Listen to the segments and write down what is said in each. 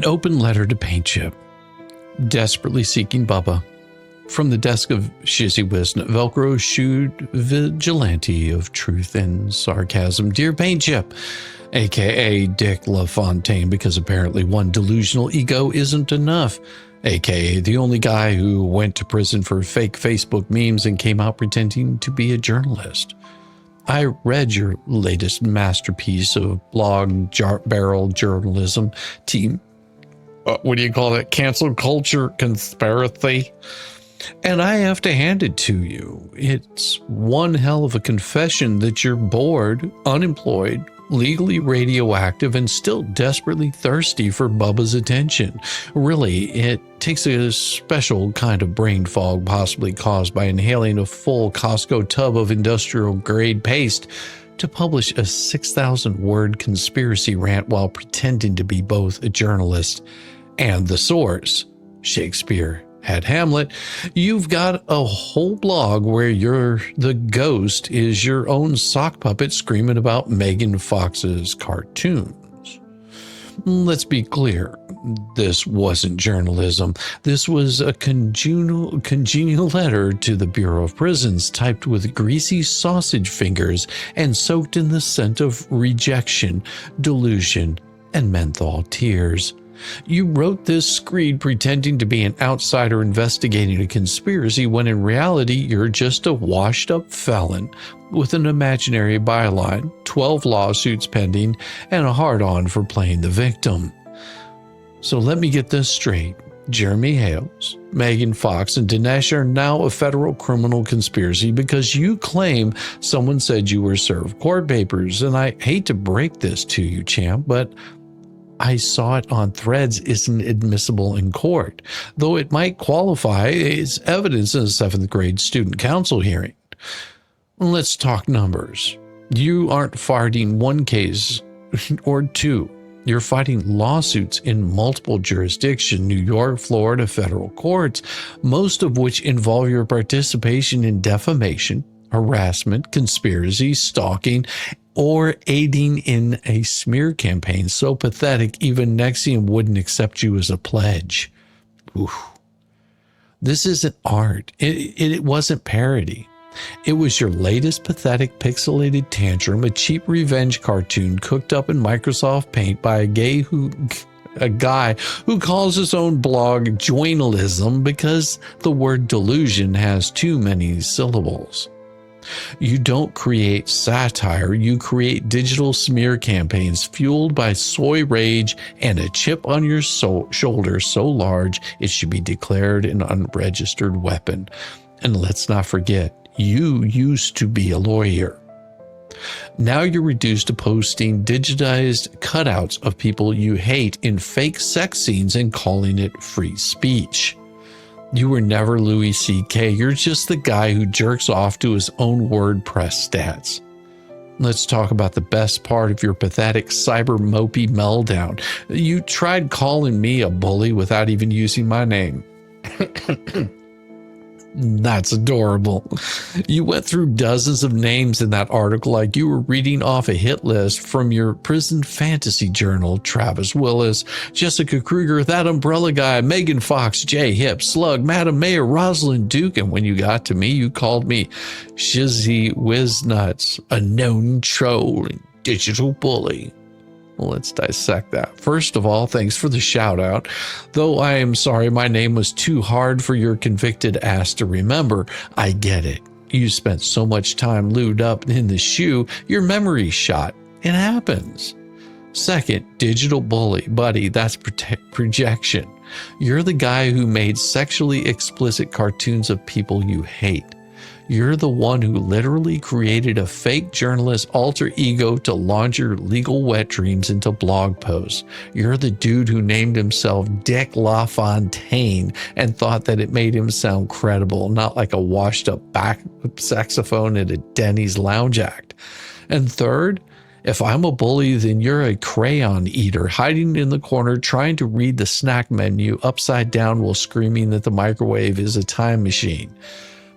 open letter to Paint Chip. Desperately seeking Bubba. From the desk of Shizzywhiznut, Velcro shoed vigilante of truth and sarcasm. Dear Paint Chip, a.k.a. Dick LaFontaine, because apparently one delusional ego isn't enough. A.k.a. the only guy who went to prison for fake Facebook memes and came out pretending to be a journalist. I read your latest masterpiece of blog barrel journalism team. What do you call it? Cancel culture conspiracy. And I have to hand it to you. It's one hell of a confession that you're bored, unemployed, legally radioactive, and still desperately thirsty for Bubba's attention. Really, it takes a special kind of brain fog, possibly caused by inhaling a full Costco tub of industrial-grade paste, to publish a 6,000-word conspiracy rant while pretending to be both a journalist and the source. Shakespeare had Hamlet. You've got a whole blog where the ghost is your own sock puppet screaming about Megan Fox's cartoons. Let's be clear, this wasn't journalism. This was a congenial letter to the Bureau of Prisons, typed with greasy sausage fingers and soaked in the scent of rejection, delusion, and menthol tears. You wrote this screed pretending to be an outsider investigating a conspiracy when in reality you're just a washed-up felon with an imaginary byline, 12 lawsuits pending, and a hard-on for playing the victim. So let me get this straight. Jeremy Hales, Megan Fox, and Dinesh are now a federal criminal conspiracy because you claim someone said you were served court papers. And I hate to break this to you, champ, but I saw it on Threads isn't admissible in court, though it might qualify as evidence in a 7th grade student council hearing. Let's talk numbers. You aren't fighting one case or two. You're fighting lawsuits in multiple jurisdictions, New York, Florida, federal courts, most of which involve your participation in defamation, harassment, conspiracy, stalking, or aiding in a smear campaign so pathetic even Nexium wouldn't accept you as a pledge. Oof. This isn't art. It wasn't parody. It was your latest pathetic pixelated tantrum, a cheap revenge cartoon cooked up in Microsoft Paint by a guy who calls his own blog journalism because the word delusion has too many syllables. You don't create satire, you create digital smear campaigns fueled by soy rage and a chip on your shoulder so large it should be declared an unregistered weapon. And let's not forget, you used to be a lawyer. Now you're reduced to posting digitized cutouts of people you hate in fake sex scenes and calling it free speech. You were never Louis C.K. You're just the guy who jerks off to his own WordPress stats. Let's talk about the best part of your pathetic cyber mopey meltdown. You tried calling me a bully without even using my name. That's adorable. You went through dozens of names in that article like you were reading off a hit list from your prison fantasy journal. Travis Willis, Jessica Kruger, That Umbrella Guy, Megan Fox, Jay Hip, Slug, Madam Mayor, Rosalind Duke, and when you got to me, you called me Shizzywhiznut, a known troll and digital bully. Well, let's dissect that. First of all, thanks for the shout out. Though I am sorry my name was too hard for your convicted ass to remember, I get it. You spent so much time lubed up in the shoe, your memory's shot. It happens. Second, digital bully. Buddy, that's projection. You're the guy who made sexually explicit cartoons of people you hate. You're the one who literally created a fake journalist alter ego to launch your legal wet dreams into blog posts. You're the dude who named himself Dick LaFontaine and thought that it made him sound credible, not like a washed up back saxophone at a Denny's lounge act. And third, if I'm a bully, then you're a crayon eater hiding in the corner trying to read the snack menu upside down while screaming that the microwave is a time machine.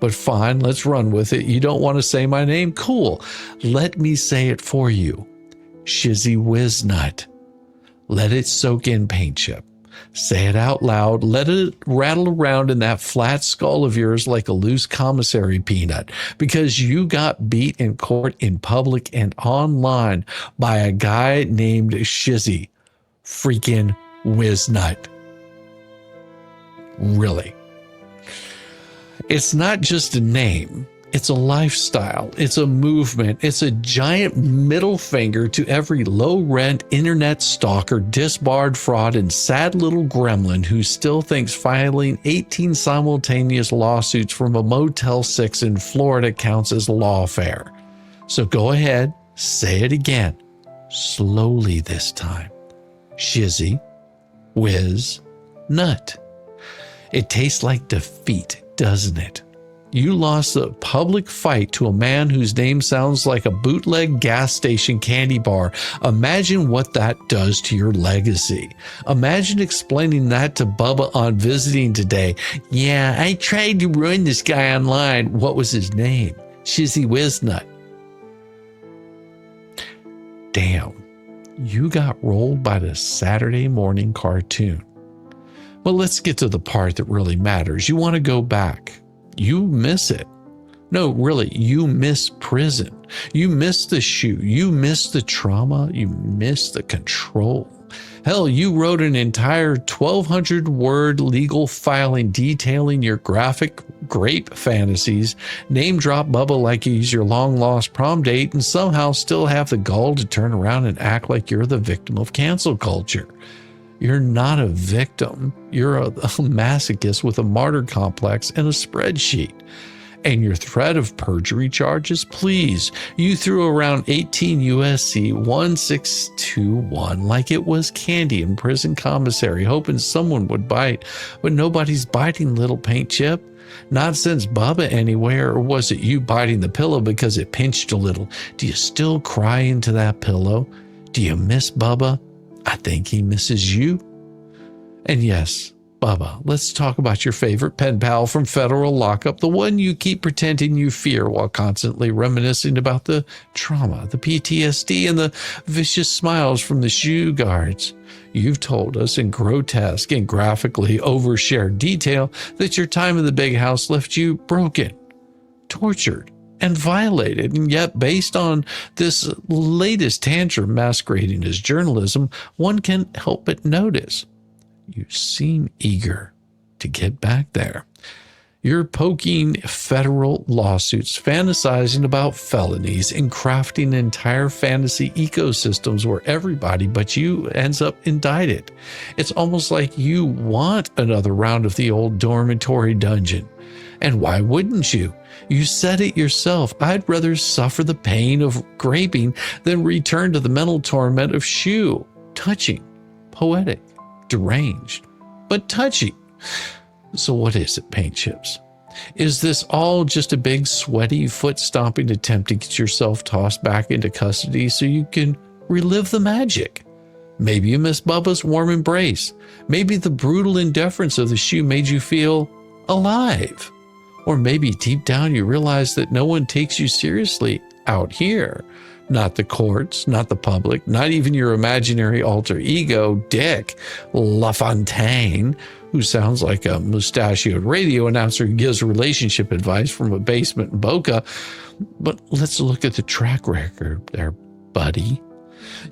But fine, let's run with it. You don't want to say my name? Cool. Let me say it for you. Shizzywhiznut. Let it soak in, Paint Chip. Say it out loud. Let it rattle around in that flat skull of yours like a loose commissary peanut, because you got beat in court, in public, and online by a guy named Shizzy freaking Whiznut. Really. It's not just a name. It's a lifestyle. It's a movement. It's a giant middle finger to every low-rent internet stalker, disbarred fraud, and sad little gremlin who still thinks filing 18 simultaneous lawsuits from a Motel 6 in Florida counts as lawfare. So go ahead, say it again. Slowly this time. Shizzy Whiz Nut. It tastes like defeat, doesn't it? You lost a public fight to a man whose name sounds like a bootleg gas station candy bar. Imagine what that does to your legacy. Imagine explaining that to Bubba on Visiting today. Yeah, I tried to ruin this guy online. What was his name? Shizzywhiznut. Damn, you got rolled by the Saturday morning cartoon. Well, let's get to the part that really matters. You want to go back. You miss it. No, really, you miss prison. You miss the shoe. You miss the trauma. You miss the control. Hell, you wrote an entire 1,200-word legal filing detailing your graphic grape fantasies, name-drop Bubba like he's your long-lost prom date, and somehow still have the gall to turn around and act like you're the victim of cancel culture. You're not a victim. You're a masochist with a martyr complex and a spreadsheet. And your threat of perjury charges, please. You threw around 18 USC 1621 like it was candy in prison commissary, hoping someone would bite. But nobody's biting, little paint chip. Not since Bubba anywhere. Or was it you biting the pillow because it pinched a little? Do you still cry into that pillow? Do you miss Bubba? I think he misses you. And yes, Bubba, let's talk about your favorite pen pal from federal lockup, the one you keep pretending you fear while constantly reminiscing about the trauma, the PTSD, and the vicious smiles from the shoe guards. You've told us in grotesque and graphically overshared detail that your time in the big house left you broken, tortured, and violated, and yet based on this latest tantrum masquerading as journalism, one can't help but notice you seem eager to get back there. You're poking federal lawsuits, fantasizing about felonies, and crafting entire fantasy ecosystems where everybody but you ends up indicted. It's almost like you want another round of the old dormitory dungeon. And why wouldn't you? You said it yourself. I'd rather suffer the pain of graping than return to the mental torment of shoe. Touching, poetic, deranged, but touching. So what is it, paint chips? Is this all just a big, sweaty, foot-stomping attempt to get yourself tossed back into custody so you can relive the magic? Maybe you miss Bubba's warm embrace. Maybe the brutal indifference of the shoe made you feel alive. Or maybe deep down you realize that no one takes you seriously out here. Not the courts, not the public, not even your imaginary alter ego, Dick LaFontaine, who sounds like a mustachioed radio announcer who gives relationship advice from a basement in Boca. But let's look at the track record there, buddy.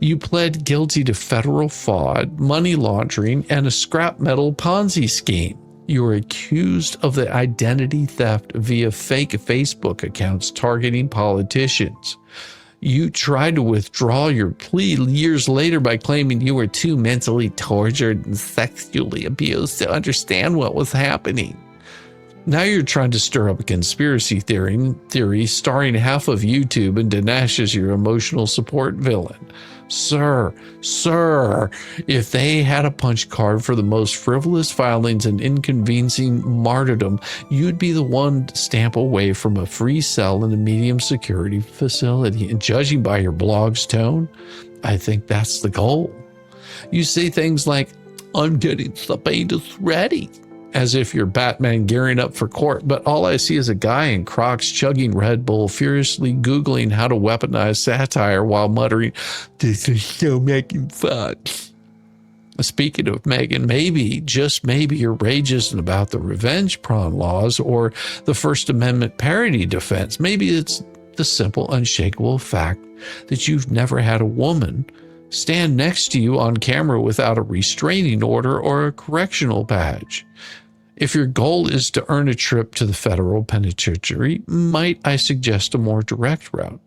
You pled guilty to federal fraud, money laundering, and a scrap metal Ponzi scheme. You were accused of the identity theft via fake Facebook accounts targeting politicians. You tried to withdraw your plea years later by claiming you were too mentally tortured and sexually abused to understand what was happening. Now you're trying to stir up a conspiracy theory starring half of YouTube and Dinesh as your emotional support villain. Sir, if they had a punch card for the most frivolous filings and inconveniencing martyrdom, you'd be the one stamp away from a free cell in a medium security facility. And judging by your blog's tone, I think that's the goal. You say things like, I'm getting the painters ready, as if you're Batman gearing up for court, but all I see is a guy in Crocs chugging Red Bull, furiously Googling how to weaponize satire while muttering, this is so making fun. Speaking of Megan, maybe, just maybe, your rage isn't about the revenge porn laws or the First Amendment parody defense. Maybe it's the simple, unshakable fact that you've never had a woman stand next to you on camera without a restraining order or a correctional badge. If your goal is to earn a trip to the federal penitentiary, might I suggest a more direct route?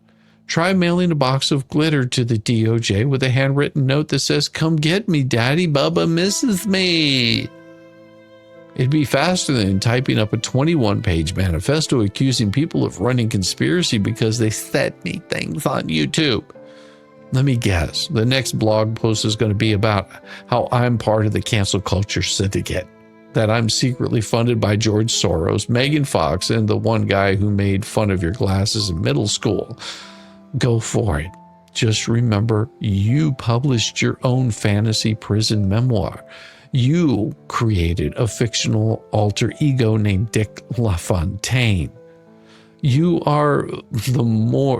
Try mailing a box of glitter to the DOJ with a handwritten note that says, "Come get me, Daddy, Bubba misses me." It'd be faster than typing up a 21-page manifesto accusing people of running conspiracy because they sent me things on YouTube. Let me guess, the next blog post is going to be about how I'm part of the cancel culture syndicate, that I'm secretly funded by George Soros, Megan Fox, and the one guy who made fun of your glasses in middle school. Go for it. Just remember, you published your own fantasy prison memoir. You created a fictional alter ego named Dick LaFontaine. You are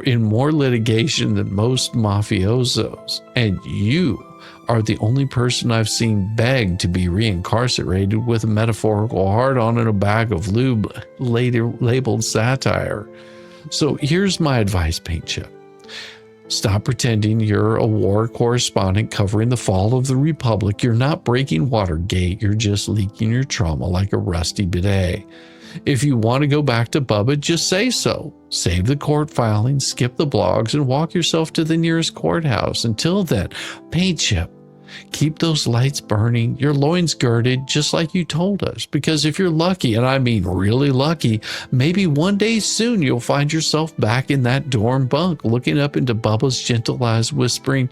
in more litigation than most mafiosos, and you are the only person I've seen beg to be reincarcerated with a metaphorical hard-on and a bag of lube later labeled satire. So here's my advice, Paint Chip. Stop pretending you're a war correspondent covering the fall of the Republic. You're not breaking Watergate. You're just leaking your trauma like a rusty bidet. If you want to go back to Bubba, just say so. Save the court filings, skip the blogs, and walk yourself to the nearest courthouse. Until then, Paint Chip, keep those lights burning, your loins girded, just like you told us. Because if you're lucky, and I mean really lucky, maybe one day soon you'll find yourself back in that dorm bunk, looking up into Bubba's gentle eyes, whispering,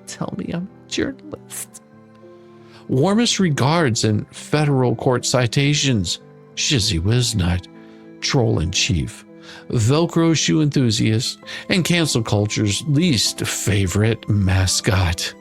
"Tell me I'm a journalist." Warmest regards and federal court citations, Shizzywhiznut, troll-in-chief, Velcro shoe enthusiast, and cancel culture's least favorite mascot.